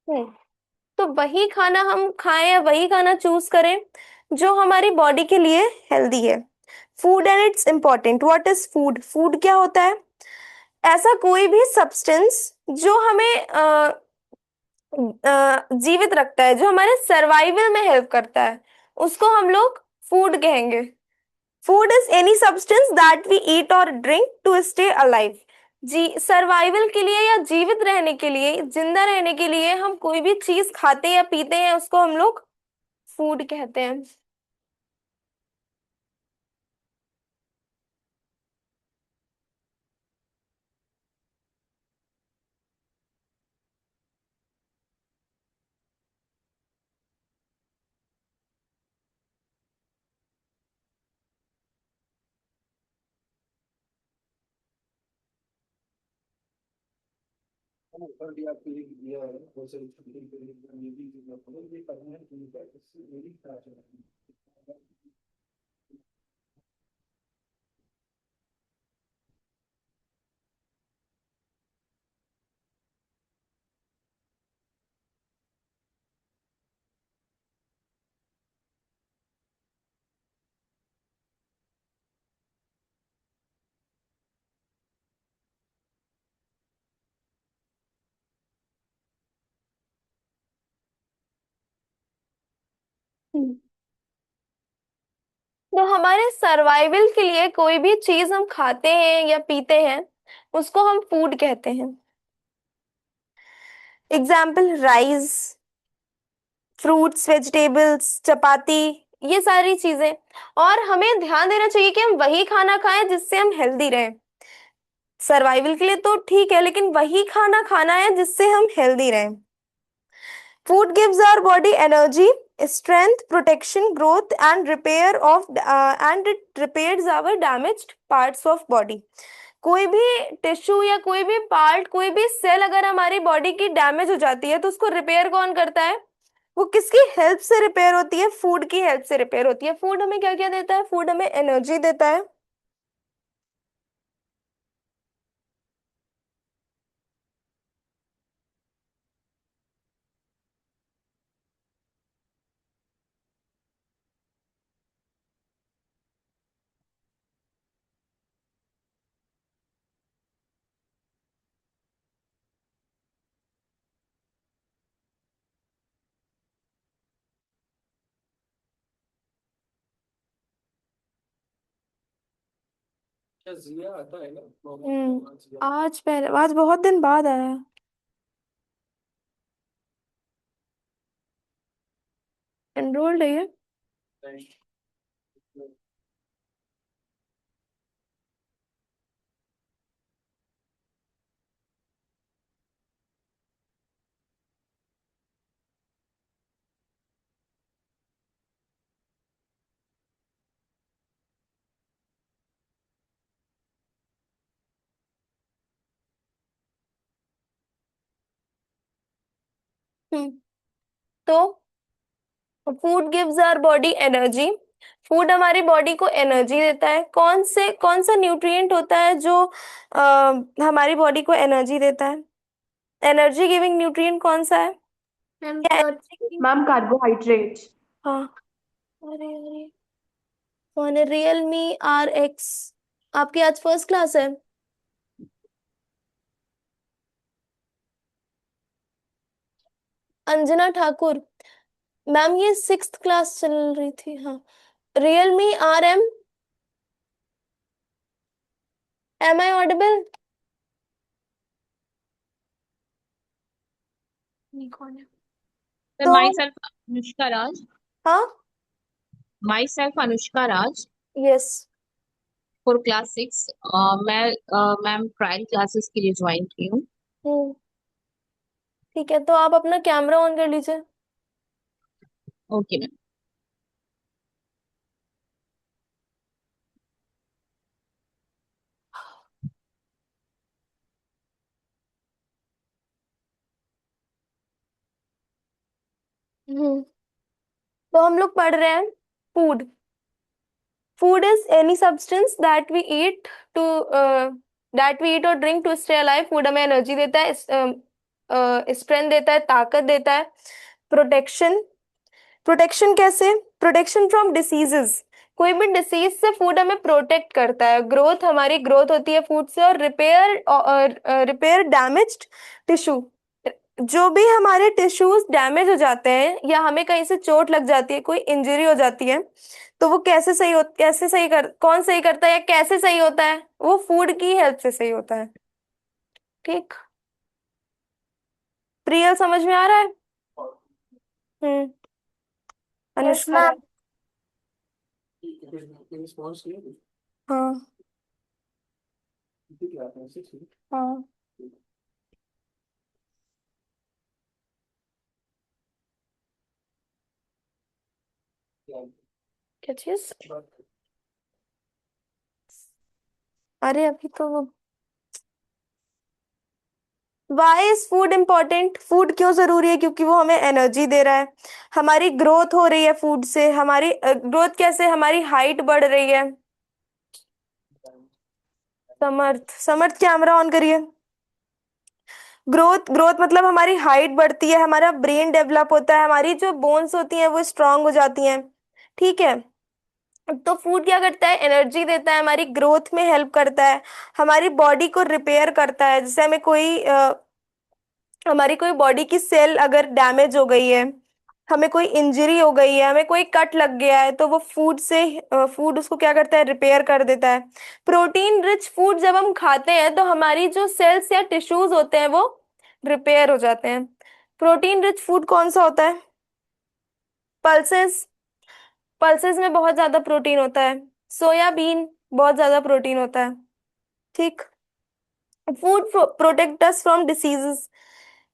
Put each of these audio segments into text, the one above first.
हम्म। तो वही खाना हम खाएं या वही खाना चूज करें जो हमारी बॉडी के लिए हेल्दी है। Food and it's important. What is food? Food क्या होता है? ऐसा कोई भी सब्सटेंस जो हमें जीवित रखता है, जो हमारे सर्वाइवल में हेल्प करता है, उसको हम लोग फूड कहेंगे। Food is any substance that we eat और ड्रिंक टू स्टे अलाइव। जी, सर्वाइवल के लिए या जीवित रहने के लिए, जिंदा रहने के लिए हम कोई भी चीज खाते या पीते हैं, उसको हम लोग फूड कहते हैं। हम्म। तो हमारे सर्वाइवल के लिए कोई भी चीज हम खाते हैं या पीते हैं, उसको हम फूड कहते हैं। एग्जाम्पल, राइस, फ्रूट्स, वेजिटेबल्स, चपाती, ये सारी चीजें। और हमें ध्यान देना चाहिए कि हम वही खाना खाएं जिससे हम हेल्दी रहें। सर्वाइवल के लिए तो ठीक है, लेकिन वही खाना खाना है जिससे हम हेल्दी रहें। Food gives our body energy, strength, protection, growth and repair of and it repairs our damaged parts of body। कोई भी टिश्यू या कोई भी पार्ट, कोई भी सेल अगर हमारी बॉडी की डैमेज हो जाती है, तो उसको रिपेयर कौन करता है? वो किसकी हेल्प से रिपेयर होती है? फूड की हेल्प से रिपेयर होती है। फूड हमें क्या क्या देता है? फूड हमें एनर्जी देता है। आज पहले, आज बहुत दिन बाद आया। एनरोल्ड है ये। हम्म। तो food gives our body energy. Food हमारी बॉडी को एनर्जी देता है। कौन सा न्यूट्रिएंट होता है जो हमारी बॉडी को एनर्जी देता है? एनर्जी गिविंग न्यूट्रिएंट कौन सा है? मैम क्या कर एनर्जी? Ma'am carbohydrate. हाँ। अरे अरे, कौन है? Realme RX। आपकी आज फर्स्ट क्लास है? अंजना ठाकुर। मैम ये सिक्स्थ क्लास चल रही थी, हाँ। Realme RM। Am I audible? नहीं, कौन है? तो माई सेल्फ अनुष्का राज। हाँ। Myself Anushka Raj yes. For class 6। मैं मैम ट्रायल क्लासेस के लिए ज्वाइन की हूँ। हम्म। ठीक है, तो आप अपना कैमरा ऑन कर लीजिए। Okay ma'am. हम्म। तो हम लोग पढ़ रहे हैं food. Food is any substance that we eat और drink to stay alive. Food हमें एनर्जी देता है। स्ट्रेंथ देता है, ताकत देता है। प्रोटेक्शन, प्रोटेक्शन कैसे? प्रोटेक्शन फ्रॉम डिसीजेस, कोई भी डिसीज से फूड हमें प्रोटेक्ट करता है। ग्रोथ, हमारी ग्रोथ होती है फूड से। और रिपेयर डैमेज्ड टिश्यू, जो भी हमारे टिश्यूज डैमेज हो जाते हैं या हमें कहीं से चोट लग जाती है, कोई इंजरी हो जाती है, तो वो कैसे सही कर, कौन सही करता है या कैसे सही होता है? वो फूड की हेल्प से सही होता है। ठीक, प्रियल समझ में आ रहा है? हम्म। Yes, अनुष्का? ma'am. हाँ। हाँ। क्या चीज? अरे अभी तो, why is food important? Food क्यों जरूरी है? क्योंकि वो हमें एनर्जी दे रहा है, हमारी ग्रोथ हो रही है फूड से। हमारी ग्रोथ कैसे? हमारी हाइट बढ़ रही है। समर्थ, समर्थ कैमरा ऑन करिए। ग्रोथ, ग्रोथ मतलब हमारी हाइट बढ़ती है, हमारा ब्रेन डेवलप होता है, हमारी जो बोन्स होती हैं वो स्ट्रांग हो जाती हैं। ठीक है। तो फूड क्या करता है? एनर्जी देता है, हमारी ग्रोथ में हेल्प करता है, हमारी बॉडी को रिपेयर करता है। जैसे हमें कोई हमारी कोई बॉडी की सेल अगर डैमेज हो गई है, हमें कोई इंजरी हो गई है, हमें कोई कट लग गया है, तो वो फूड से, फूड उसको क्या करता है? रिपेयर कर देता है। प्रोटीन रिच फूड जब हम खाते हैं तो हमारी जो सेल्स या टिश्यूज होते हैं वो रिपेयर हो जाते हैं। प्रोटीन रिच फूड कौन सा होता है? पल्सेस, पल्सेस में बहुत ज्यादा प्रोटीन होता है। सोयाबीन, बहुत ज्यादा प्रोटीन होता है। ठीक। Food protect us from diseases,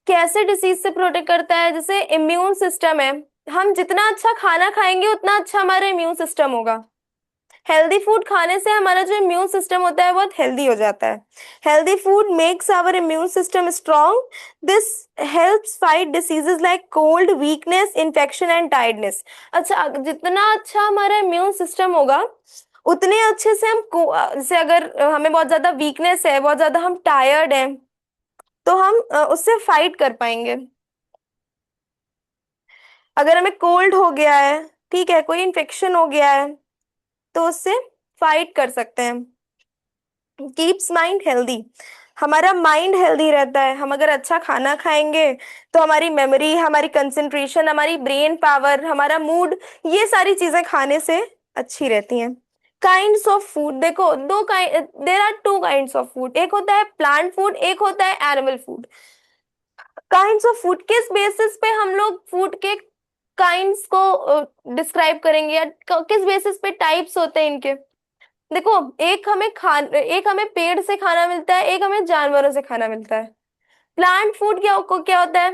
कैसे डिसीज से प्रोटेक्ट करता है? जैसे इम्यून सिस्टम है, हम जितना अच्छा खाना खाएंगे उतना अच्छा हमारा इम्यून सिस्टम होगा। हेल्दी फूड खाने से हमारा जो इम्यून सिस्टम होता है बहुत हेल्दी हो जाता है। Healthy food makes our immune system strong. This helps fight diseases like cold, weakness, infection and tiredness. अच्छा, जितना अच्छा हमारा इम्यून सिस्टम होगा उतने अच्छे से जैसे अगर हमें बहुत ज्यादा वीकनेस है, बहुत ज्यादा हम टायर्ड हैं, तो हम उससे फाइट कर पाएंगे। अगर हमें कोल्ड हो गया है, ठीक है, कोई इन्फेक्शन हो गया है, तो उससे फाइट कर सकते हैं। कीप्स माइंड हेल्दी, हमारा माइंड हेल्दी रहता है। हम अगर अच्छा खाना खाएंगे तो हमारी मेमोरी, हमारी कंसंट्रेशन, हमारी ब्रेन पावर, हमारा मूड, ये सारी चीजें खाने से अच्छी रहती हैं। काइंड्स ऑफ फूड देखो, दो kind, there are two kinds of food, एक होता है प्लांट फूड, एक होता है animal food. Kinds of food, किस बेसिस पे हम लोग फूड के काइंड्स को डिस्क्राइब करेंगे, या किस बेसिस पे टाइप्स होते हैं इनके? देखो, एक हमें पेड़ से खाना मिलता है, एक हमें जानवरों से खाना मिलता है। प्लांट फूड क्या होता है?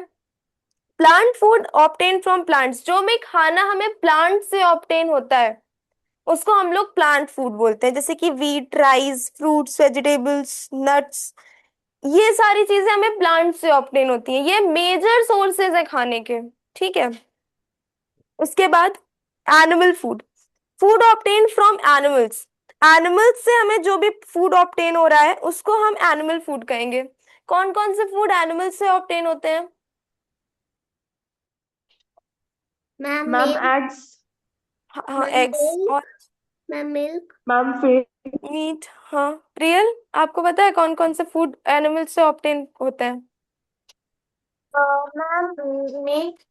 Plant food obtain from plants, जो भी खाना हमें प्लांट से ऑब्टेन होता है उसको हम लोग प्लांट फूड बोलते हैं। जैसे कि wheat, rice, fruits, vegetables, nuts, ये सारी चीजें हमें प्लांट से ऑब्टेन होती हैं, ये मेजर सोर्सेज है खाने के। ठीक है। उसके बाद animal food, food obtain from animals, animals से हमें जो भी फूड ऑब्टेन हो रहा है उसको हम एनिमल फूड कहेंगे। कौन कौन से फूड एनिमल से ऑब्टेन होते हैं? Ma'am, हाँ, milk. एग्स। हाँ, Ma'am, एग्स milk. और Ma'am, milk. Ma'am fish, meat. हाँ, रियल, आपको पता है कौन कौन से फूड एनिमल से ऑब्टेन होते हैं? Ma'am, meat.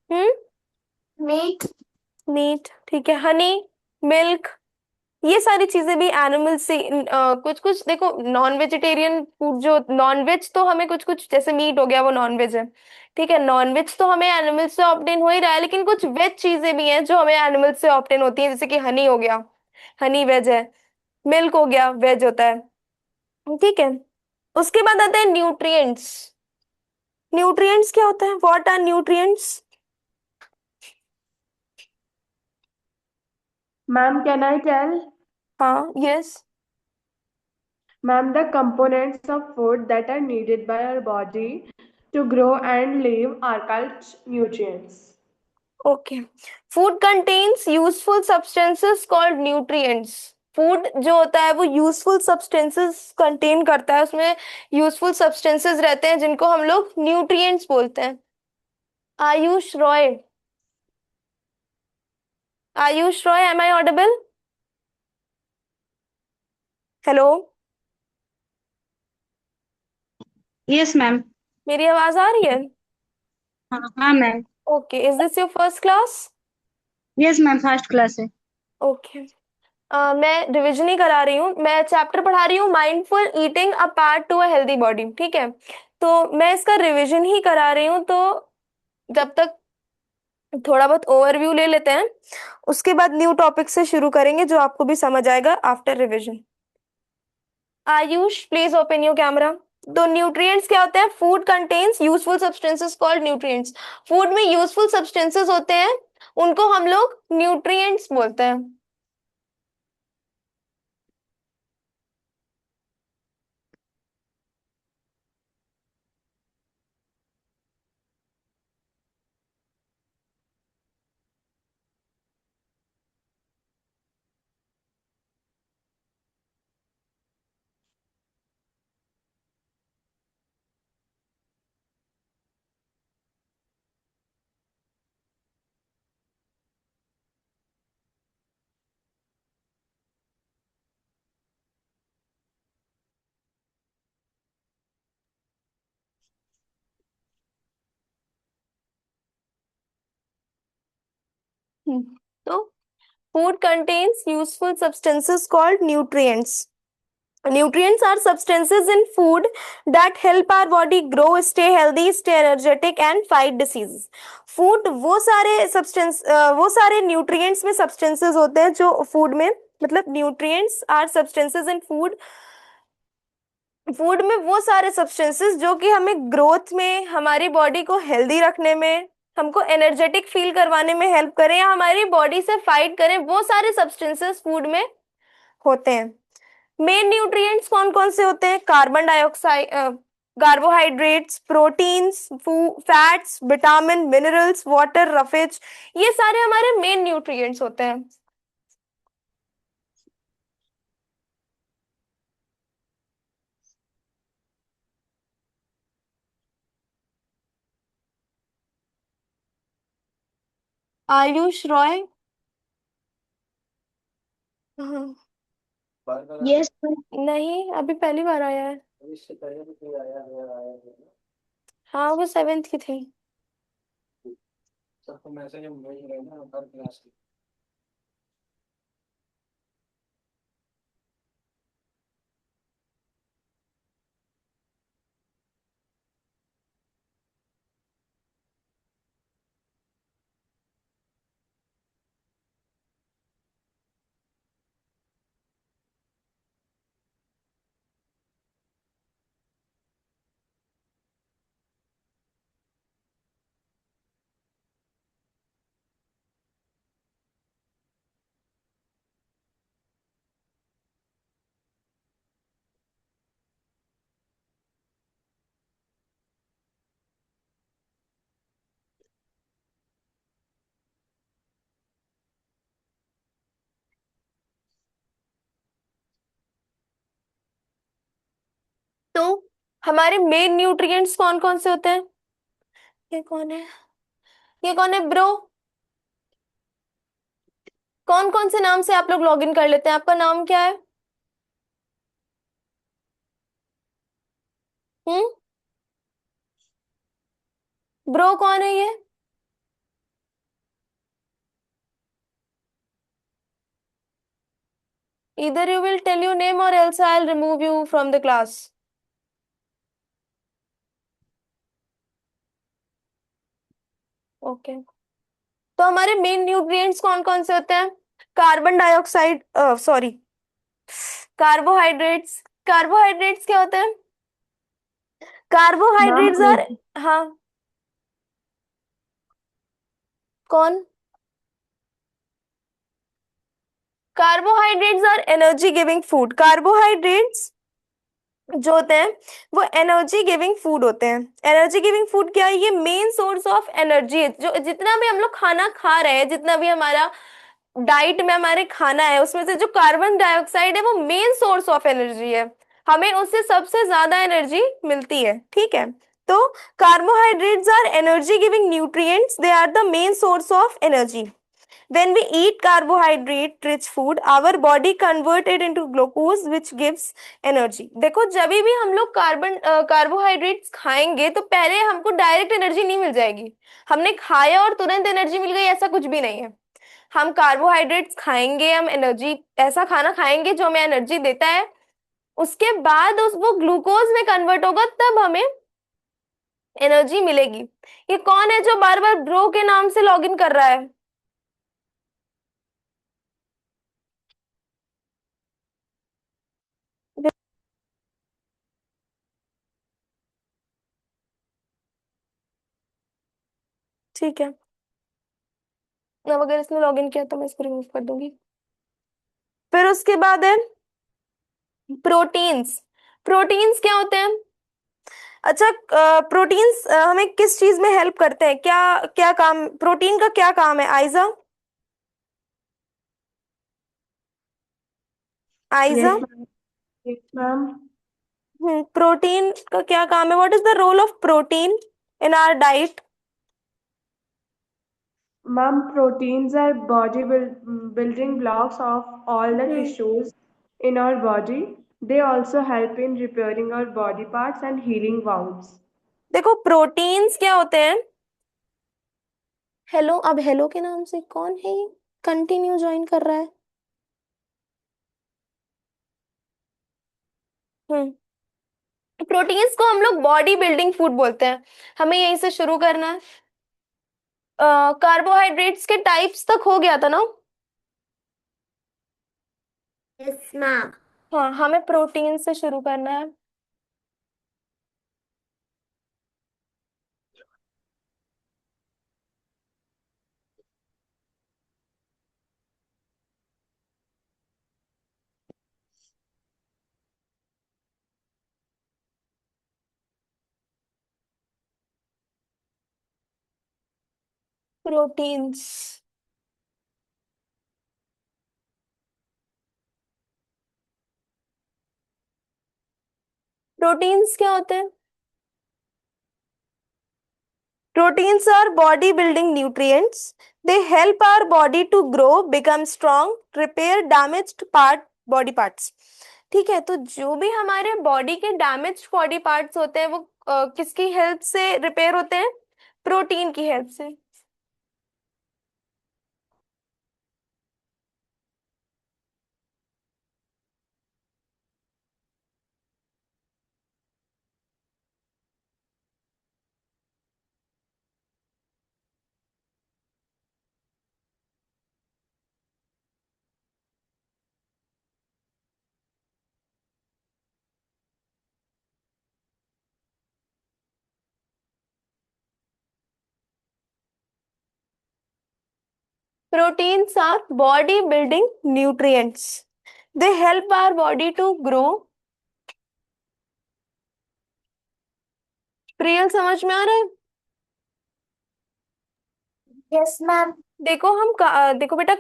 हम्म। Meat. मीट, ठीक है। हनी, मिल्क, ये सारी चीजें भी एनिमल से। कुछ कुछ देखो, नॉन वेजिटेरियन फूड, जो नॉन वेज तो हमें कुछ कुछ, जैसे मीट हो गया वो नॉन वेज है, ठीक है, नॉन वेज तो हमें एनिमल से ऑब्टेन हो ही रहा है, लेकिन कुछ वेज चीजें भी हैं जो हमें एनिमल से ऑब्टेन होती हैं। जैसे कि हनी हो गया, हनी वेज है। मिल्क हो गया, वेज होता है। ठीक है। उसके बाद आते हैं न्यूट्रिएंट्स। न्यूट्रिएंट्स क्या होता है? What are nutrients? Ma'am, can I tell? हाँ, yes. Ma'am, the components of food that are needed by our body to grow and live are called nutrients. Okay, food contains useful substances called nutrients. Food जो होता है वो useful substances contain करता है, उसमें useful substances रहते हैं जिनको हम लोग न्यूट्रिएंट्स बोलते हैं। Ayush Roy, Ayush Roy, am I audible? Hello, yes ma'am. मेरी आवाज आ रही है? हाँ हाँ ma'am. Okay, is this your first class? Yes ma'am, first class है। ओके, मैं रिवीजन ही करा रही हूँ, मैं चैप्टर पढ़ा रही हूँ mindful eating a part to a healthy body, ठीक है? तो मैं इसका रिवीजन ही करा रही हूँ, तो जब तक थोड़ा बहुत ओवरव्यू ले लेते हैं, उसके बाद न्यू टॉपिक से शुरू करेंगे जो आपको भी समझ आएगा after revision. Ayush, please open your camera. तो न्यूट्रिएंट्स क्या होते हैं? Food contains useful substances called nutrients. Food में यूजफुल सब्सटेंसेस होते हैं, उनको हम लोग न्यूट्रिएंट्स बोलते हैं। तो food contains useful substances called nutrients. Nutrients are substances in food that help our body grow, stay healthy, stay energetic and fight diseases. Food वो सारे substance वो सारे nutrients में substances होते हैं जो food में, मतलब nutrients are substances in food, food में वो सारे सब्सटेंसेस जो कि हमें ग्रोथ में, हमारी बॉडी को हेल्दी रखने में, हमको एनर्जेटिक फील करवाने में हेल्प करें या हमारी बॉडी से फाइट करें, वो सारे सब्सटेंसेस फूड में होते हैं। मेन न्यूट्रिएंट्स कौन कौन से होते हैं? Carbon dioxide, carbohydrates, proteins, fats, vitamin, minerals, water, roughage, ये सारे हमारे मेन न्यूट्रिएंट्स होते हैं। आयुष रॉय? हाँ। यस नहीं, अभी पहली बार आया है। हाँ, वो सेवेंथ की थी। तो हमारे मेन न्यूट्रिएंट्स कौन कौन से होते हैं? ये कौन है? ये कौन है ब्रो? कौन कौन से नाम से आप लोग लॉग इन कर लेते हैं? आपका नाम क्या है? हम्म, ब्रो कौन है ये? Either you will tell your name or else I'll remove you from the class. Okay, तो हमारे मेन न्यूट्रिएंट्स कौन कौन से होते हैं? Carbon dioxide, sorry, carbohydrates. Carbohydrates क्या होते हैं? मैम कार्बोहाइड्रेट्स आर, हाँ, कौन? Carbohydrates are energy giving food. Carbohydrates जो होते हैं वो एनर्जी गिविंग फूड होते हैं। एनर्जी गिविंग फूड क्या है? ये मेन सोर्स ऑफ एनर्जी है। जो जितना भी हम लोग खाना खा रहे हैं, जितना भी हमारा डाइट में हमारे खाना है उसमें से जो कार्बन डाइऑक्साइड है वो मेन सोर्स ऑफ एनर्जी है, हमें उससे सबसे ज्यादा एनर्जी मिलती है। ठीक है, तो carbohydrates are energy giving nutrients, they are the main source of energy. When we eat carbohydrate rich food, our body convert it into glucose which gives energy। देखो जब भी हम लोग कार्बोहाइड्रेट्स खाएंगे तो पहले हमको डायरेक्ट एनर्जी नहीं मिल जाएगी, हमने खाया और तुरंत एनर्जी मिल गई ऐसा कुछ भी नहीं है। हम कार्बोहाइड्रेट्स खाएंगे, हम एनर्जी, ऐसा खाना खाएंगे जो हमें एनर्जी देता है, उसके बाद उस वो ग्लूकोज में कन्वर्ट होगा तब हमें एनर्जी मिलेगी। ये कौन है जो बार बार ब्रो के नाम से लॉगिन कर रहा है? ठीक है, अब अगर इसने लॉगिन किया तो मैं इसको रिमूव कर दूंगी। फिर उसके बाद है प्रोटीन्स। प्रोटीन्स क्या होते हैं? अच्छा, प्रोटीन्स हमें किस चीज में हेल्प करते हैं, क्या क्या काम, प्रोटीन का क्या काम है Aiza? Aiza, Yes, ma'am. Yes, ma'am. Protein का क्या काम है? What is the role of protein in our diet? Ma'am, proteins are building blocks of all the hmm, tissues in our body. They also help in repairing our body parts and healing wounds. देखो proteins क्या होते हैं। Hello, अब hello के नाम से कौन है ये कंटिन्यू ज्वाइन कर रहा है? हम्म, प्रोटीन्स को हम लोग बॉडी बिल्डिंग फूड बोलते हैं। हमें यहीं से शुरू करना है। कार्बोहाइड्रेट्स के टाइप्स तक हो गया था ना? Yes ma'am. हाँ, हमें प्रोटीन से शुरू करना है। प्रोटीन्स, प्रोटीन्स क्या होते हैं? Proteins are body building nutrients. They help our body to grow, become strong, repair damaged body parts। ठीक है, तो जो भी हमारे बॉडी के डैमेज्ड बॉडी पार्ट्स होते हैं वो किसकी हेल्प से रिपेयर होते हैं? प्रोटीन की हेल्प से। Proteins are body building nutrients. They help our body to grow। Priyal समझ में आ रहा है? Yes ma'am. देखो देखो बेटा,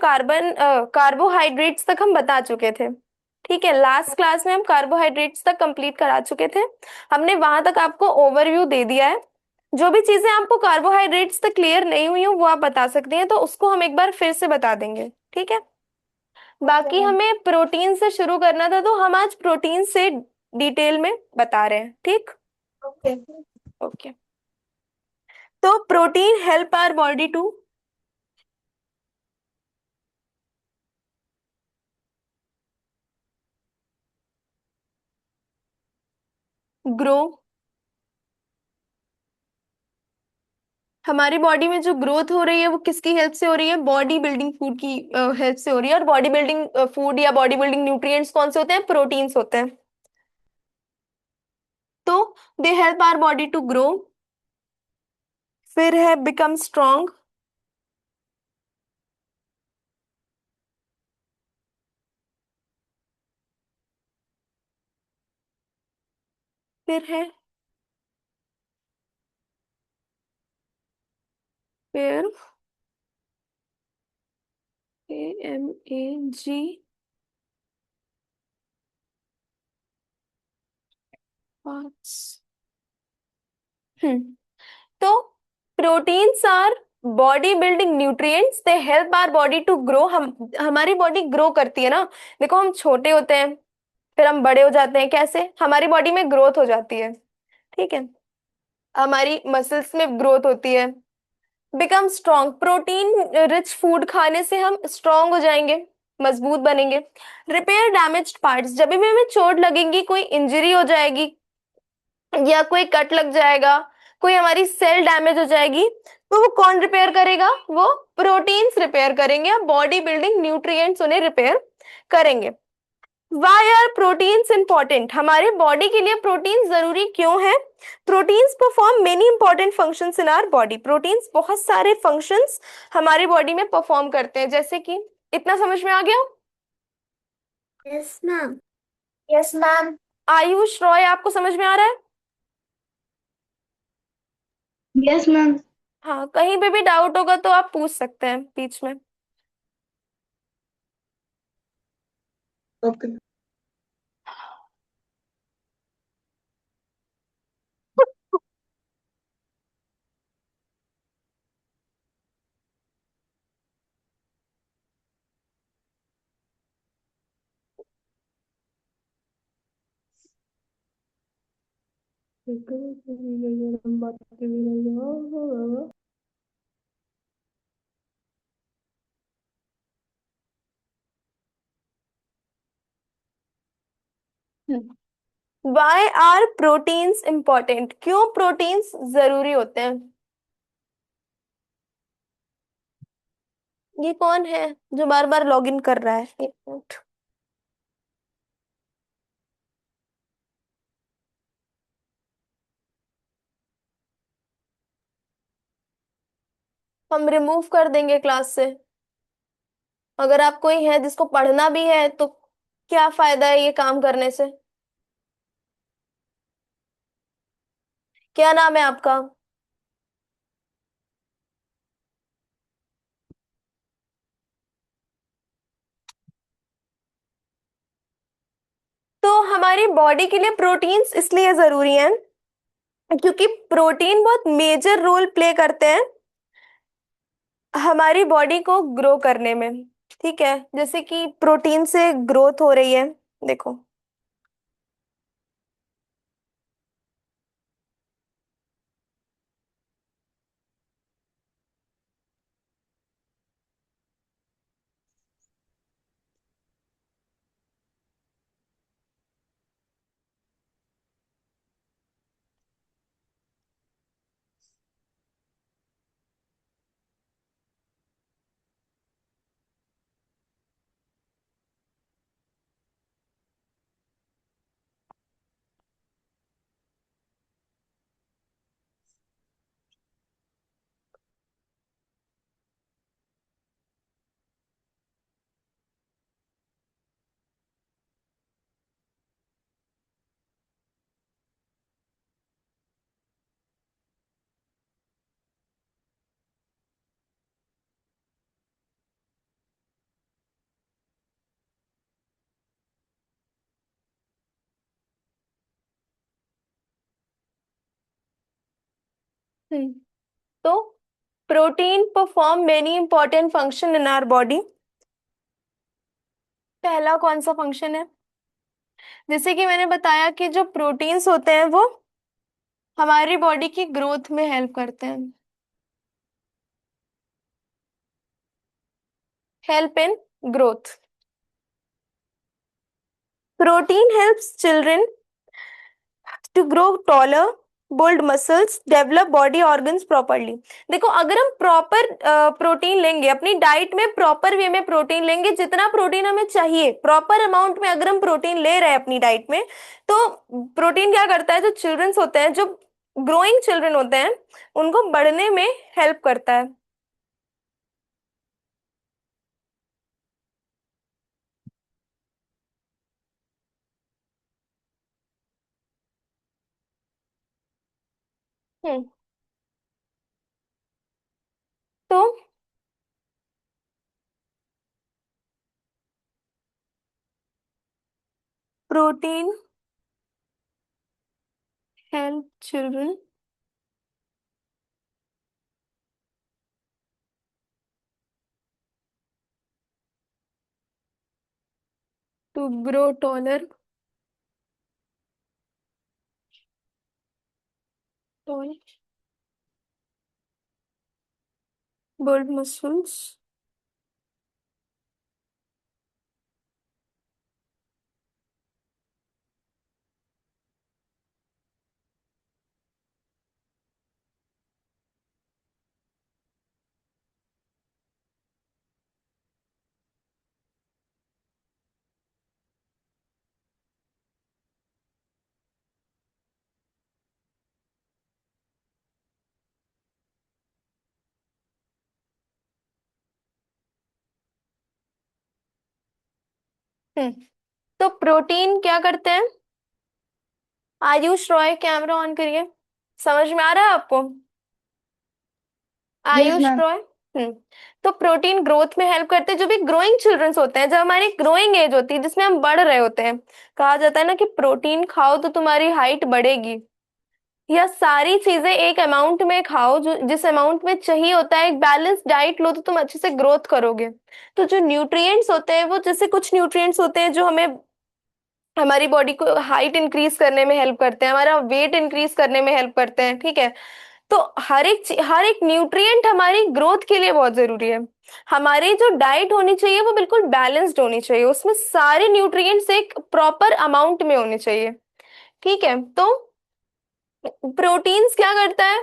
कार्बोहाइड्रेट्स तक हम बता चुके थे। ठीक है, लास्ट क्लास में हम कार्बोहाइड्रेट्स तक कंप्लीट करा चुके थे, हमने वहां तक आपको ओवरव्यू दे दिया है। जो भी चीजें आपको कार्बोहाइड्रेट्स तक क्लियर नहीं हुई हो वो आप बता सकती हैं, तो उसको हम एक बार फिर से बता देंगे। ठीक है, बाकी हमें प्रोटीन से शुरू करना था तो हम आज प्रोटीन से डिटेल में बता रहे हैं। ठीक, ओके। ओके। तो protein help our body to grow. हमारी बॉडी में जो ग्रोथ हो रही है वो किसकी हेल्प से हो रही है? बॉडी बिल्डिंग फूड की हेल्प से हो रही है। और बॉडी बिल्डिंग फूड या बॉडी बिल्डिंग न्यूट्रिएंट्स कौन से होते हैं? प्रोटीन्स होते हैं। तो they help our body to grow. फिर है बिकम स्ट्रॉन्ग। फिर है फिर MAG। हम्म तो proteins are body building nutrients, they help our body to grow. हम हमारी बॉडी ग्रो करती है ना। देखो हम छोटे होते हैं, फिर हम बड़े हो जाते हैं, कैसे हमारी बॉडी में ग्रोथ हो जाती है। ठीक है, हमारी मसल्स में ग्रोथ होती है। Become strong, protein rich food खाने से हम स्ट्रॉन्ग हो जाएंगे, मजबूत बनेंगे। रिपेयर डैमेज्ड पार्ट्स, जब भी हमें चोट लगेगी, कोई इंजरी हो जाएगी या कोई कट लग जाएगा, कोई हमारी सेल डैमेज हो जाएगी, तो वो कौन रिपेयर करेगा? वो प्रोटीन्स रिपेयर करेंगे, बॉडी बिल्डिंग न्यूट्रिएंट्स उन्हें रिपेयर करेंगे। वाई आर प्रोटीन्स इंपॉर्टेंट, हमारी बॉडी के लिए प्रोटीन जरूरी क्यों है? Proteins perform many important functions in our body, proteins बहुत सारे फंक्शंस हमारी बॉडी में परफॉर्म करते हैं, जैसे कि, इतना समझ में आ गया? Yes, ma'am. Yes, ma'am. Ayush Roy, आपको समझ में आ रहा है? Yes, ma'am. हाँ, कहीं पे भी डाउट होगा तो आप पूछ सकते हैं बीच में। Okay. Why are proteins important, क्यों प्रोटीन्स जरूरी होते हैं? ये कौन है जो बार बार लॉगिन कर रहा है? एक मिनट। हम रिमूव कर देंगे क्लास से। अगर आप कोई है जिसको पढ़ना भी है तो क्या फायदा है ये काम करने से? क्या नाम है आपका? तो हमारी बॉडी के लिए प्रोटीन्स इसलिए जरूरी हैं क्योंकि प्रोटीन बहुत मेजर रोल प्ले करते हैं हमारी बॉडी को ग्रो करने में। ठीक है, जैसे कि प्रोटीन से ग्रोथ हो रही है, देखो। हम्म तो protein perform many important function in our body. पहला कौन सा फंक्शन है? जैसे कि मैंने बताया कि जो प्रोटीन्स होते हैं वो हमारी बॉडी की ग्रोथ में हेल्प करते हैं। Help in growth. Protein helps children to grow taller, build muscles, develop body organs properly. देखो अगर हम प्रॉपर प्रोटीन लेंगे अपनी डाइट में, प्रॉपर वे में प्रोटीन लेंगे, जितना प्रोटीन हमें चाहिए प्रॉपर अमाउंट में अगर हम प्रोटीन ले रहे हैं अपनी डाइट में, तो प्रोटीन क्या करता है, जो चिल्ड्रंस होते हैं, जो ग्रोइंग चिल्ड्रन होते हैं, उनको बढ़ने में हेल्प करता है। हम्म तो protein help children to grow tall build muscles. हम्म तो प्रोटीन क्या करते हैं? आयुष रॉय कैमरा ऑन करिए। समझ में आ रहा है आपको? Yes, Ayush ma'am. रॉय। हम्म तो प्रोटीन ग्रोथ में हेल्प करते हैं। जो भी ग्रोइंग चिल्ड्रंस होते हैं, जब हमारी ग्रोइंग एज होती है जिसमें हम बढ़ रहे होते हैं, कहा जाता है ना कि प्रोटीन खाओ तो तुम्हारी हाइट बढ़ेगी। या सारी चीजें एक अमाउंट में खाओ, जो जिस अमाउंट में चाहिए होता है, एक बैलेंस डाइट लो तो तुम अच्छे से ग्रोथ करोगे। तो जो न्यूट्रिएंट्स होते हैं वो, जैसे कुछ न्यूट्रिएंट्स होते हैं जो हमें हमारी बॉडी को हाइट इंक्रीज करने में हेल्प करते हैं, हमारा वेट इंक्रीज करने में हेल्प करते हैं, ठीक है। तो हर एक न्यूट्रिएंट हमारी ग्रोथ के लिए बहुत जरूरी है। हमारी जो डाइट होनी चाहिए वो बिल्कुल बैलेंस्ड होनी चाहिए, उसमें सारे न्यूट्रिएंट्स एक प्रॉपर अमाउंट में होने चाहिए, ठीक है। तो प्रोटीन्स क्या करता है?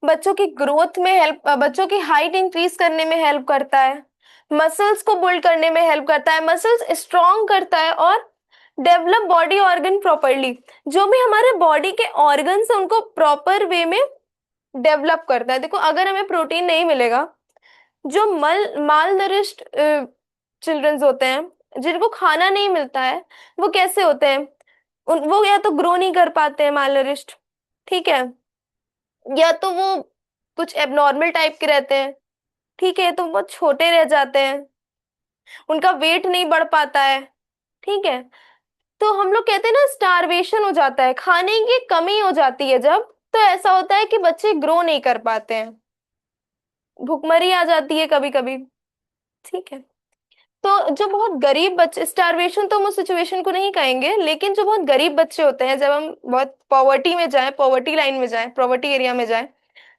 बच्चों की ग्रोथ में हेल्प, बच्चों की हाइट इंक्रीज करने में हेल्प करता है, मसल्स को बिल्ड करने में हेल्प करता है, मसल्स स्ट्रॉन्ग करता है, और डेवलप बॉडी ऑर्गन प्रॉपरली। जो भी हमारे बॉडी के ऑर्गन्स हैं उनको प्रॉपर वे में डेवलप करता है। देखो, अगर हमें प्रोटीन नहीं मिलेगा, जो माल नरिश्ड चिल्ड्रंस होते हैं, जिनको खाना नहीं मिलता है, वो कैसे होते हैं? वो या तो ग्रो नहीं कर पाते हैं, माल नरिश्ड, ठीक है, या तो वो कुछ एबनॉर्मल टाइप के रहते हैं, ठीक है, तो वो छोटे रह जाते हैं, उनका वेट नहीं बढ़ पाता है, ठीक है। तो हम लोग कहते हैं ना, स्टारवेशन हो जाता है, खाने की कमी हो जाती है जब, तो ऐसा होता है कि बच्चे ग्रो नहीं कर पाते हैं, भूखमरी आ जाती है कभी कभी, ठीक है। तो जो बहुत गरीब बच्चे, स्टारवेशन तो हम उस सिचुएशन को नहीं कहेंगे, लेकिन जो बहुत गरीब बच्चे होते हैं, जब हम बहुत पॉवर्टी में जाए, पॉवर्टी लाइन में जाए, पॉवर्टी एरिया में जाए,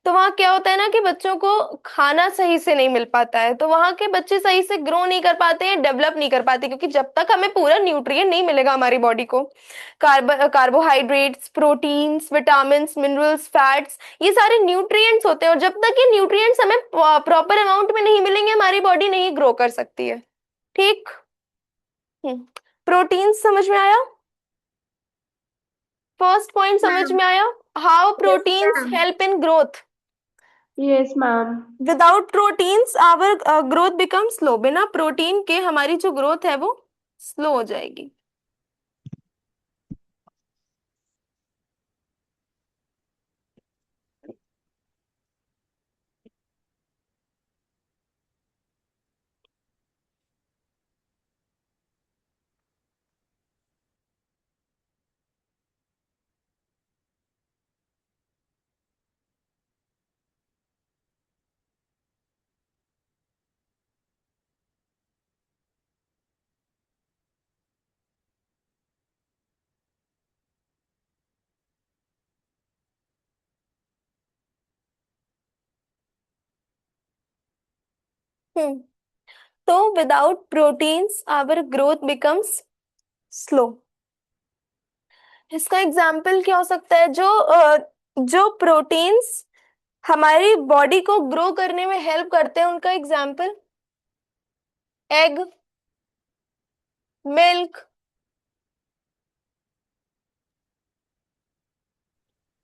तो वहां क्या होता है ना कि बच्चों को खाना सही से नहीं मिल पाता है, तो वहां के बच्चे सही से ग्रो नहीं कर पाते हैं, डेवलप नहीं कर पाते, क्योंकि जब तक हमें पूरा न्यूट्रिएंट नहीं मिलेगा हमारी बॉडी को, carbohydrates, proteins, vitamins, minerals, fats, ये सारे न्यूट्रिएंट्स होते हैं, और जब तक ये न्यूट्रिएंट्स हमें प्रॉपर अमाउंट में नहीं मिलेंगे, हमारी बॉडी नहीं ग्रो कर सकती है, ठीक। प्रोटीन समझ में आया? फर्स्ट पॉइंट समझ Ma'am. में आया? How Yes, proteins ma'am. Help in growth. Yes, ma'am. Without proteins our growth become slow. बिना प्रोटीन के हमारी जो ग्रोथ है वो स्लो हो जाएगी। हम्म तो without proteins our growth becomes slow. इसका एग्जाम्पल क्या हो सकता है? जो प्रोटीन्स हमारी बॉडी को ग्रो करने में हेल्प करते हैं, उनका example egg, milk.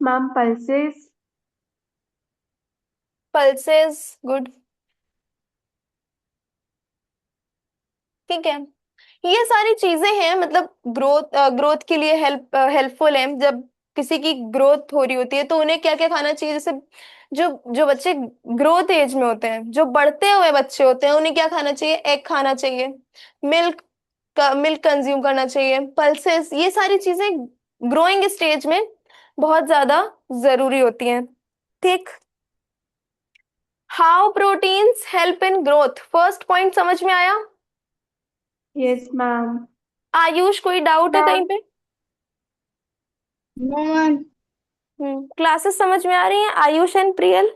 Ma'am, pulses. Pulses, good, ठीक है। ये सारी चीजें हैं, मतलब ग्रोथ के लिए हेल्पफुल है। जब किसी की ग्रोथ हो रही होती है तो उन्हें क्या क्या खाना चाहिए? जैसे जो जो बच्चे ग्रोथ एज में होते हैं, जो बढ़ते हुए बच्चे होते हैं, उन्हें क्या खाना चाहिए? एग खाना चाहिए, मिल्क, मिल्क कंज्यूम करना चाहिए, पल्सेस, ये सारी चीजें ग्रोइंग स्टेज में बहुत ज्यादा जरूरी होती हैं। ठीक। How proteins help in growth, first point समझ में आया? Yes, ma'am. आयुष कोई डाउट है कहीं पे? No, ma'am. क्लासेस समझ में आ रही हैं Ayush and Priyal?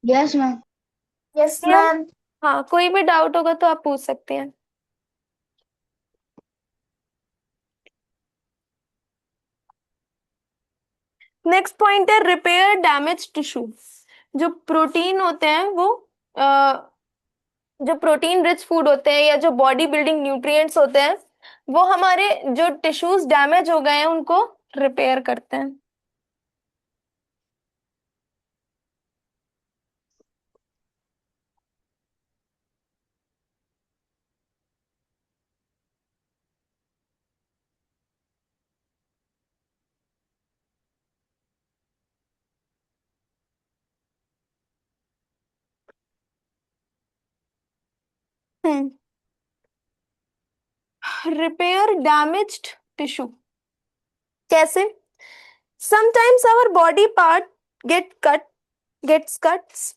Yes, ma'am. Yes, clear? ma'am. हाँ, कोई भी डाउट होगा तो आप पूछ सकते हैं। नेक्स्ट पॉइंट है रिपेयर डैमेज टिश्यू। जो प्रोटीन होते हैं वो जो प्रोटीन रिच फूड होते हैं या जो बॉडी बिल्डिंग न्यूट्रिएंट्स होते हैं वो हमारे जो टिश्यूज डैमेज हो गए हैं उनको रिपेयर करते हैं। हम्म रिपेयर डैमेज्ड टिश्यू कैसे? Sometimes our body part gets cuts.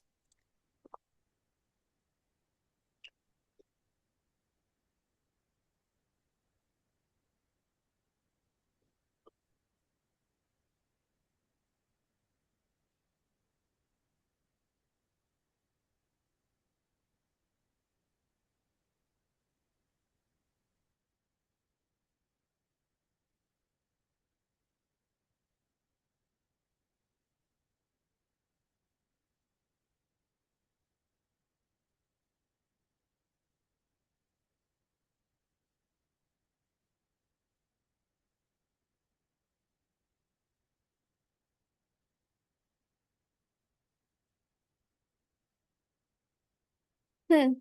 Hmm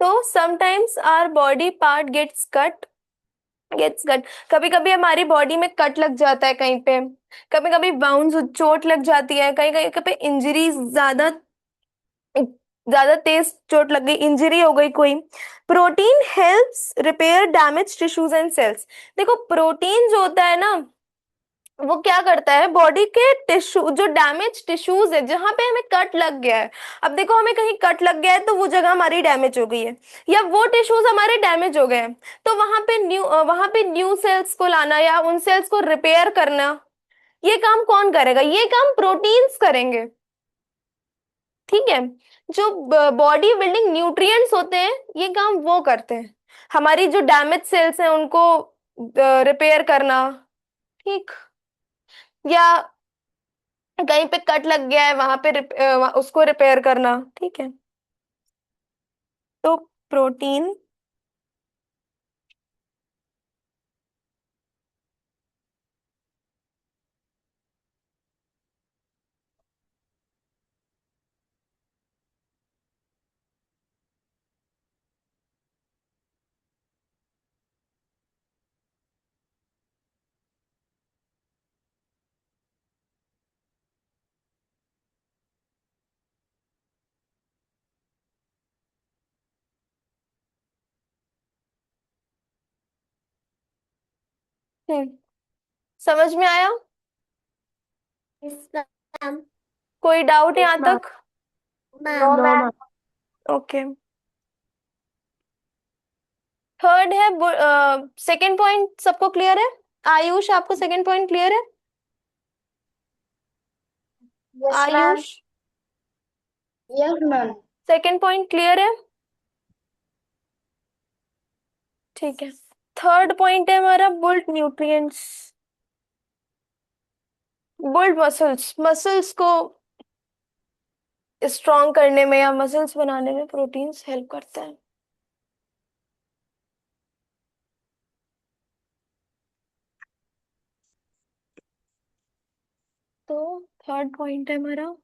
तो sometimes our body part gets cut. कभी कभी हमारी बॉडी में कट लग जाता है कहीं पे, कभी कभी बाउंस चोट लग जाती है, कहीं कहीं पे इंजरी, ज्यादा ज्यादा तेज चोट लग गई, इंजरी हो गई कोई। Protein helps repair damage tissues and cells. देखो प्रोटीन जो होता है ना वो क्या करता है, बॉडी के टिश्यू, जो डैमेज टिश्यूज है जहां पे हमें कट लग गया है, अब देखो हमें कहीं कट लग गया है तो वो जगह हमारी डैमेज हो गई है या वो टिश्यूज हमारे डैमेज हो गए हैं, तो वहां पे न्यू सेल्स को लाना या उन सेल्स को रिपेयर करना, ये काम कौन करेगा? ये काम प्रोटीन्स करेंगे। ठीक है। जो बॉडी बिल्डिंग न्यूट्रिएंट्स होते हैं ये काम वो करते हैं, हमारी जो डैमेज सेल्स हैं उनको रिपेयर करना। ठीक। या कहीं पे कट लग गया है वहां पे उसको रिपेयर करना। ठीक है। तो प्रोटीन समझ में आया? Yes, ma'am. कोई डाउट Yes, यहाँ ma'am. तक? Ma'am. No, ma'am. Okay. Third है, सेकंड पॉइंट सबको क्लियर है? आयुष आपको सेकंड पॉइंट क्लियर है? Yes, ma'am. Ayush Yes, ma'am. Second point clear है? ठीक है। थर्ड पॉइंट है हमारा built nutrients. Built muscles, muscles को स्ट्रॉन्ग करने में या मसल्स बनाने में प्रोटीन्स हेल्प करते हैं। तो थर्ड पॉइंट है हमारा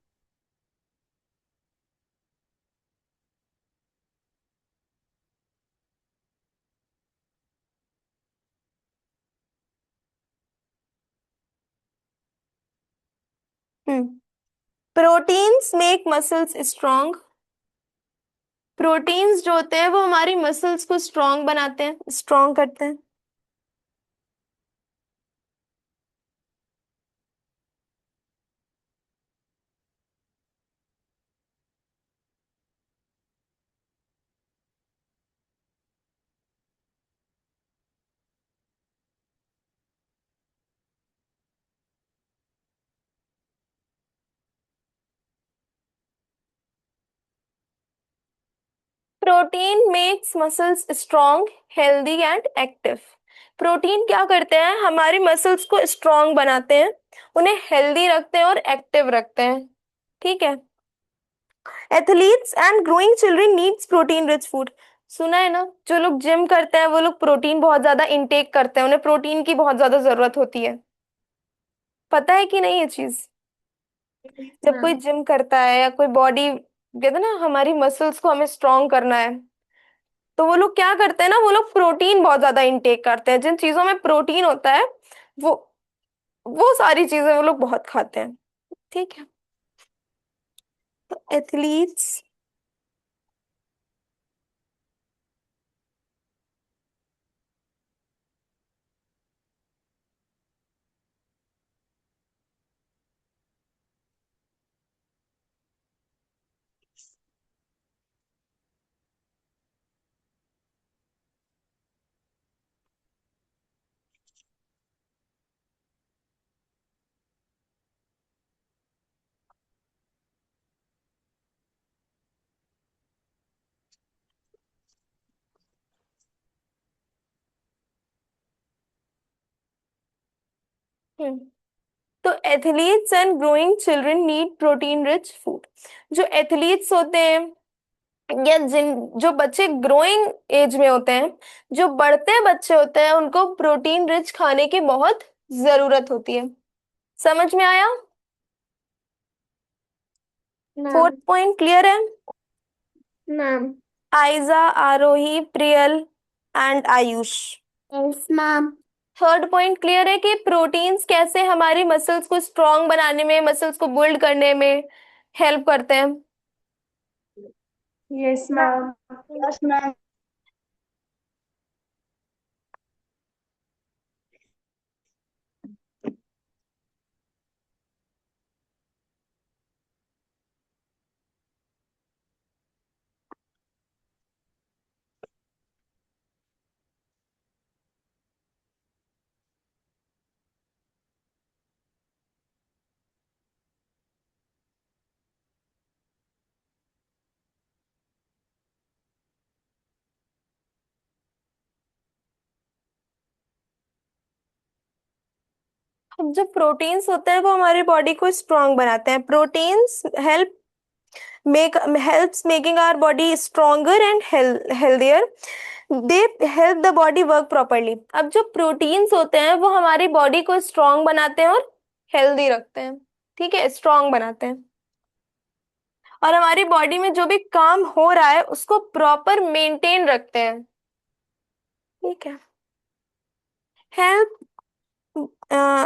proteins make muscles strong. Proteins जो होते हैं वो हमारी मसल्स को स्ट्रांग बनाते हैं, स्ट्रांग करते हैं। Protein makes muscles strong, healthy and active. Protein क्या करते हैं, हमारी मसल्स को स्ट्रांग बनाते हैं, उन्हें हेल्दी रखते हैं और एक्टिव रखते हैं। ठीक है। Athletes and growing children needs protein rich food. सुना है ना, जो लोग जिम करते हैं वो लोग प्रोटीन बहुत ज्यादा इंटेक करते हैं, उन्हें प्रोटीन की बहुत ज्यादा जरूरत होती है। पता है कि नहीं ये चीज? जब कोई मैम। जिम करता है या कोई बॉडी, कहते हैं ना हमारी मसल्स को हमें स्ट्रांग करना है, तो वो लोग क्या करते हैं ना, वो लोग प्रोटीन बहुत ज्यादा इंटेक करते हैं। जिन चीजों में प्रोटीन होता है वो वो सारी चीजें वो लोग बहुत खाते हैं। ठीक है। तो एथलीट्स, तो athletes and growing children need protein rich food. जो एथलीट्स होते हैं या जिन जो बच्चे ग्रोइंग एज में होते हैं, जो बढ़ते बच्चे होते हैं, उनको प्रोटीन रिच खाने की बहुत जरूरत होती है। समझ में आया? Fourth ma'am. पॉइंट क्लियर है? Ma'am. Ayja, Aarohi, Priyal and Ayush. Yes ma'am. Third point clear है कि प्रोटीन्स कैसे हमारी मसल्स को स्ट्रांग बनाने में, मसल्स को बिल्ड करने में हेल्प करते हैं। Yes, ma'am. Yes ma'am. अब जो प्रोटीन्स होते हैं वो हमारी बॉडी को स्ट्रांग बनाते हैं। Proteins helps making our body stronger and healthier. They help the body work properly. अब जो प्रोटीन्स होते हैं वो हमारी बॉडी को स्ट्रांग बनाते हैं और हेल्दी रखते हैं। ठीक है, स्ट्रांग बनाते हैं और हमारी बॉडी में जो भी काम हो रहा है उसको प्रॉपर मेंटेन रखते हैं। ठीक है। Help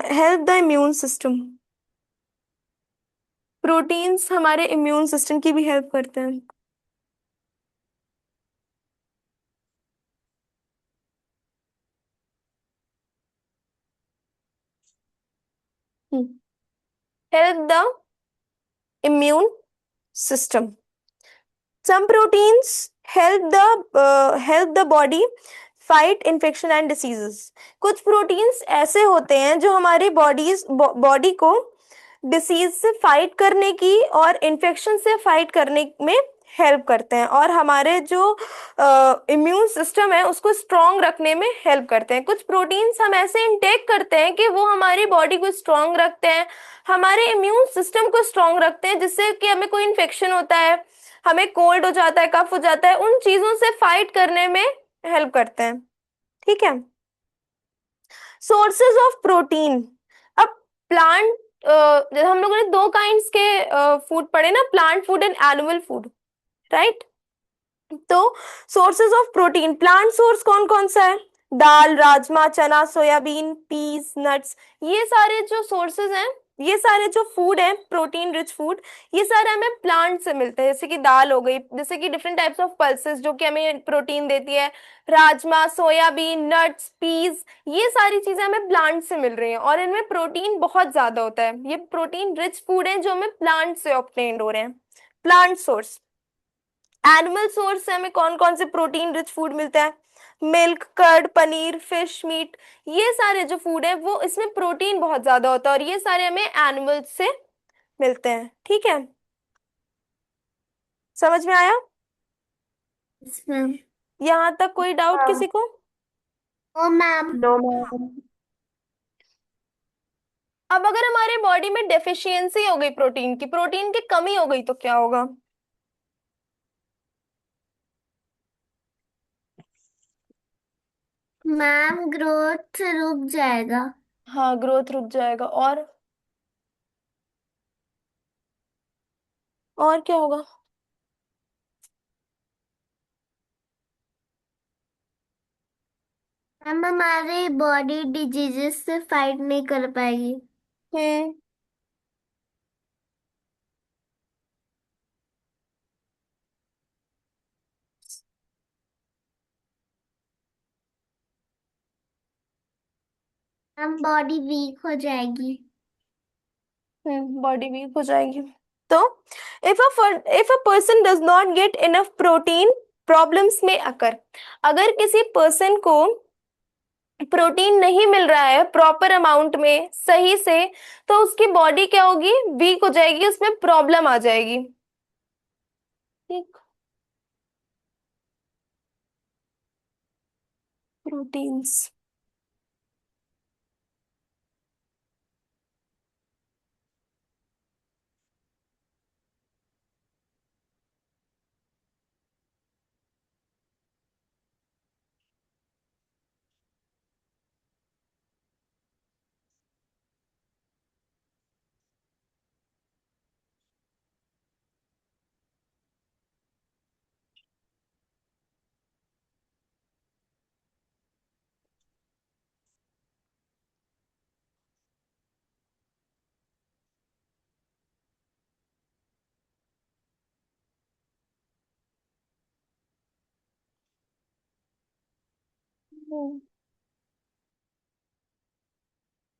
help the immune system. Proteins हमारे इम्यून सिस्टम की भी हेल्प करते हैं। Help the immune system. Some proteins help the body fight infection and diseases. कुछ प्रोटीन्स ऐसे होते हैं जो हमारी बॉडी को डिसीज से फाइट करने की और इन्फेक्शन से फाइट करने में हेल्प करते हैं और हमारे जो इम्यून सिस्टम है उसको स्ट्रांग रखने में हेल्प करते हैं। कुछ प्रोटीन्स हम ऐसे इंटेक करते हैं कि वो हमारी बॉडी को स्ट्रांग रखते हैं, हमारे इम्यून सिस्टम को स्ट्रांग रखते हैं, जिससे कि हमें कोई इन्फेक्शन होता है, हमें कोल्ड हो जाता है, कफ हो जाता है, उन चीजों से फाइट करने में हेल्प करते हैं। ठीक है। Sources of protein. अब प्लांट, हम लोगों ने दो काइंड्स के फूड पढ़े ना, plant food and animal food, right? तो sources of protein, plant source कौन कौन सा है? दाल, राजमा, चना, सोयाबीन, पीस, नट्स। ये सारे जो सोर्सेज हैं ये सारे जो फूड है प्रोटीन रिच फूड, ये सारे हमें प्लांट से मिलते हैं, जैसे कि दाल हो गई, जैसे कि डिफरेंट टाइप्स ऑफ पल्सेस जो कि हमें प्रोटीन देती है, राजमा, सोयाबीन, नट्स, पीज, ये सारी चीजें हमें प्लांट से मिल रही हैं और इनमें प्रोटीन बहुत ज्यादा होता है। ये प्रोटीन रिच फूड है जो हमें प्लांट से ऑब्टेन्ड हो रहे हैं, प्लांट सोर्स। एनिमल सोर्स से हमें कौन कौन से प्रोटीन रिच फूड मिलता है? Milk, curd, paneer, fish, meat, ये सारे जो फूड है वो इसमें प्रोटीन बहुत ज्यादा होता है और ये सारे हमें एनिमल से मिलते हैं। ठीक है, समझ में आया? Yes, ma'am. यहाँ तक कोई डाउट किसी को? Oh, ma'am. No, ma'am. अब अगर हमारे बॉडी में डेफिशिएंसी हो गई प्रोटीन की, प्रोटीन की कमी हो गई, तो क्या होगा? मैम ग्रोथ रुक जाएगा। हाँ, ग्रोथ रुक जाएगा। और क्या होगा? मैम हमारी बॉडी डिजीजेस से फाइट नहीं कर पाएगी। हम्म। मैम बॉडी वीक हो जाएगी। बॉडी वीक हो जाएगी। तो if a person does not get enough protein, problems में अकर। अगर किसी पर्सन को प्रोटीन नहीं मिल रहा है प्रॉपर अमाउंट में, सही से, तो उसकी बॉडी क्या होगी? वीक हो जाएगी, उसमें प्रॉब्लम आ जाएगी। ठीक। Proteins.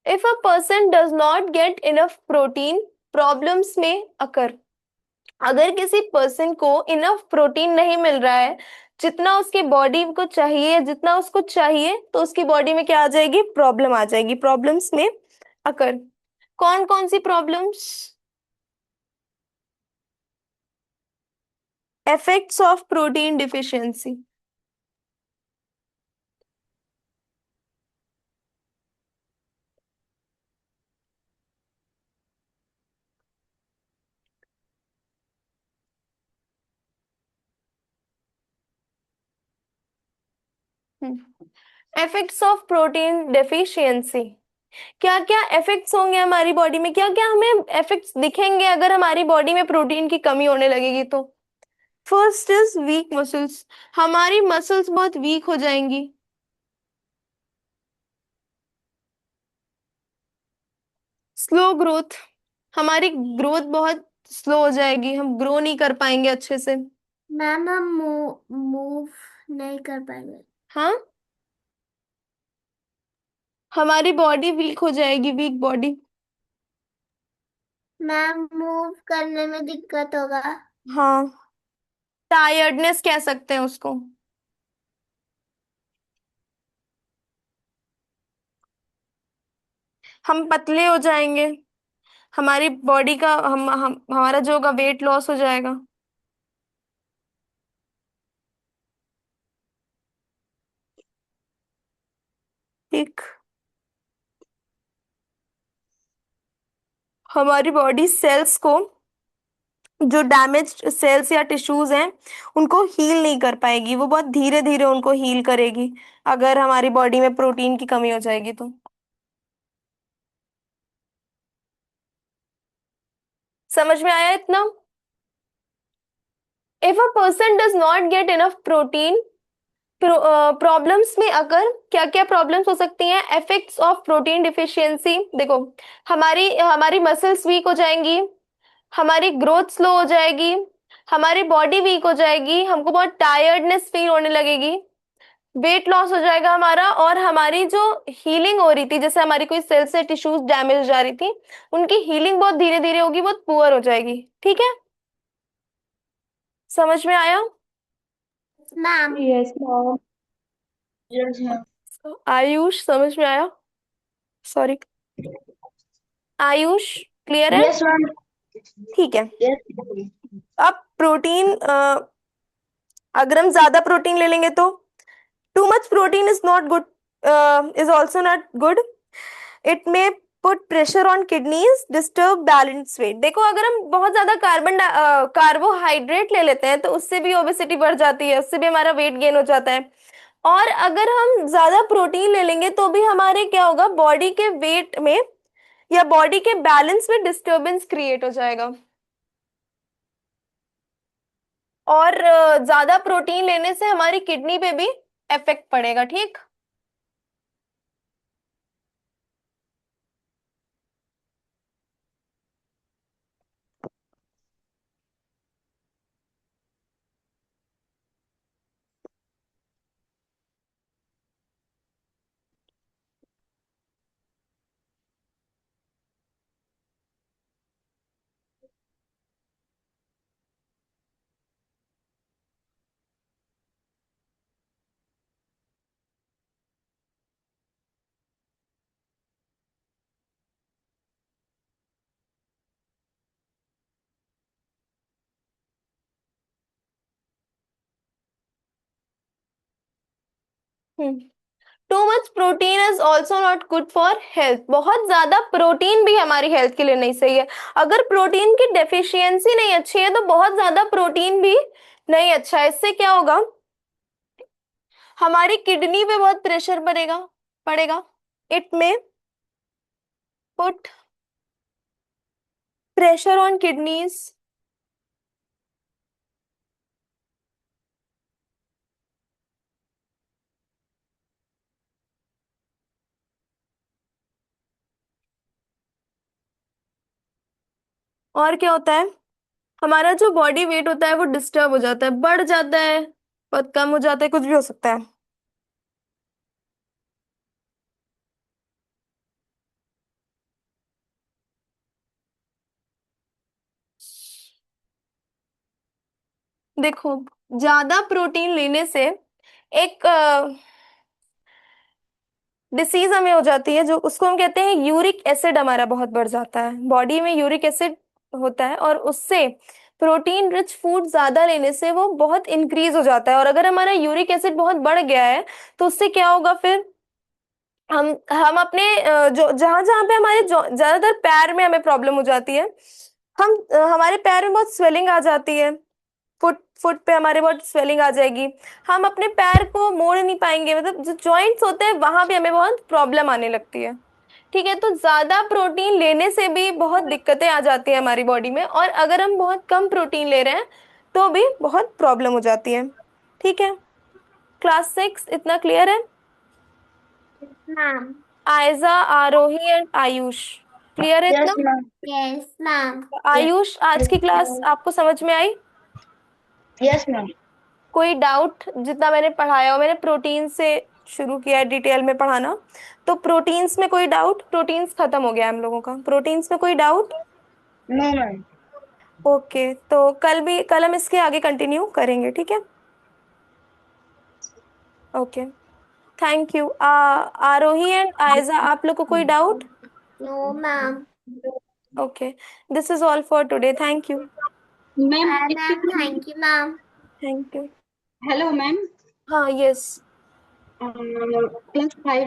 If a person does not get enough protein, problems में अकर। अगर किसी पर्सन को इनफ प्रोटीन नहीं मिल रहा है, जितना उसकी बॉडी को चाहिए, जितना उसको चाहिए, तो उसकी बॉडी में क्या आ जाएगी? प्रॉब्लम आ जाएगी। प्रॉब्लम्स में अकर। कौन कौन सी problems? Effects of protein deficiency. Effects of protein deficiency, क्या क्या इफेक्ट्स होंगे हमारी बॉडी में, क्या क्या हमें इफेक्ट्स दिखेंगे अगर हमारी बॉडी में प्रोटीन की कमी होने लगेगी तो? फर्स्ट इज वीक मसल्स, हमारी मसल्स बहुत वीक हो जाएंगी। स्लो ग्रोथ, हमारी ग्रोथ बहुत स्लो हो जाएगी, हम ग्रो नहीं कर पाएंगे अच्छे से। मैम हम मूव नहीं कर पाएंगे। हाँ, हमारी बॉडी वीक हो जाएगी, वीक बॉडी। मैम मूव करने में दिक्कत होगा। हाँ, टायर्डनेस कह सकते हैं उसको। हम पतले हो जाएंगे, हमारी बॉडी का हम हमारा जो होगा वेट लॉस हो जाएगा। ठीक। हमारी बॉडी सेल्स को, जो डैमेज्ड सेल्स या टिश्यूज हैं, उनको हील नहीं कर पाएगी, वो बहुत धीरे धीरे उनको हील करेगी अगर हमारी बॉडी में प्रोटीन की कमी हो जाएगी तो। समझ में आया इतना? If a person does not get enough protein, problems में अगर क्या क्या प्रॉब्लम्स हो सकती हैं? Effects of protein deficiency. देखो, हमारी हमारी मसल्स वीक हो जाएंगी, हमारी ग्रोथ स्लो हो जाएगी, हमारी बॉडी वीक हो जाएगी, हमको बहुत टायर्डनेस फील होने लगेगी, वेट लॉस हो जाएगा हमारा, और हमारी जो हीलिंग हो रही थी, जैसे हमारी कोई सेल्स या टिश्यूज डैमेज हो जा रही थी, उनकी हीलिंग बहुत धीरे धीरे होगी, बहुत पुअर हो जाएगी। ठीक है, समझ में आया? Ma'am. Yes, ma'am. Yes, ma'am. Ayush, समझ में आया? सॉरी, आयुष, क्लियर है? Yes, ma'am. ठीक है। Yes. अब प्रोटीन, अगर हम ज्यादा प्रोटीन ले लेंगे तो too much protein is not good, is also not good. It may put pressure on kidneys, disturb balance weight. देखो, अगर हम बहुत ज्यादा कार्बोहाइड्रेट ले लेते हैं तो उससे भी ओबेसिटी बढ़ जाती है, उससे भी हमारा वेट गेन हो जाता है। और अगर हम ज्यादा प्रोटीन ले लेंगे तो भी हमारे क्या होगा, बॉडी के वेट में या बॉडी के बैलेंस में डिस्टर्बेंस क्रिएट हो जाएगा। और ज्यादा प्रोटीन लेने से हमारी किडनी पे भी इफेक्ट पड़ेगा। ठीक, to much protein is also not good for health. बहुत ज्यादा प्रोटीन भी हमारी हेल्थ के लिए नहीं सही है। अगर प्रोटीन की डेफिशिएंसी नहीं अच्छी है तो बहुत ज्यादा प्रोटीन भी नहीं अच्छा है। इससे क्या होगा, हमारी किडनी पे बहुत प्रेशर पड़ेगा पड़ेगा इट में पुट प्रेशर ऑन किडनीज, और क्या होता है, हमारा जो बॉडी वेट होता है वो डिस्टर्ब हो जाता है, बढ़ जाता है, बहुत कम हो जाता है, कुछ भी हो सकता है। देखो, ज्यादा प्रोटीन लेने से एक डिसीज हमें हो जाती है, जो उसको हम कहते हैं यूरिक एसिड हमारा बहुत बढ़ जाता है। बॉडी में यूरिक एसिड होता है और उससे प्रोटीन रिच फूड ज्यादा लेने से वो बहुत इंक्रीज हो जाता है। और अगर हमारा यूरिक एसिड बहुत बढ़ गया है तो उससे क्या होगा फिर, हम अपने जो जहां जहां पे हमारे ज्यादातर पैर में हमें प्रॉब्लम हो जाती है, हमारे पैर में बहुत स्वेलिंग आ जाती है, फुट फुट पे हमारे बहुत स्वेलिंग आ जाएगी, हम अपने पैर को मोड़ नहीं पाएंगे, मतलब जो जॉइंट्स होते हैं वहां भी हमें बहुत प्रॉब्लम आने लगती है। ठीक है, तो ज्यादा प्रोटीन लेने से भी बहुत दिक्कतें आ जाती है हमारी बॉडी में, और अगर हम बहुत कम प्रोटीन ले रहे हैं तो भी बहुत प्रॉब्लम हो जाती है। ठीक है, क्लास 6 इतना क्लियर है? Ma'am. Ayja, Aarohi and Ayush, clear है Yes, इतना? ma'am. Yes ma'am. Yes. Ayush, आज की क्लास आपको समझ में आई? Yes, ma'am. कोई डाउट? जितना मैंने पढ़ाया हो, मैंने प्रोटीन से शुरू किया है डिटेल में पढ़ाना, तो प्रोटीन्स में कोई डाउट? प्रोटीन्स खत्म हो गया हम लोगों का, प्रोटीन्स में कोई डाउट? No, ma'am. ओके, तो कल हम इसके आगे कंटिन्यू करेंगे। ठीक है, okay, thank you. Aarohi and Ayja, आप लोग को कोई doubt? No ma'am. Okay, this is all for today, thank you. Ma'am, ma'am thank you ma'am. Thank you. hello, ma'am. हाँ, यस। Class 5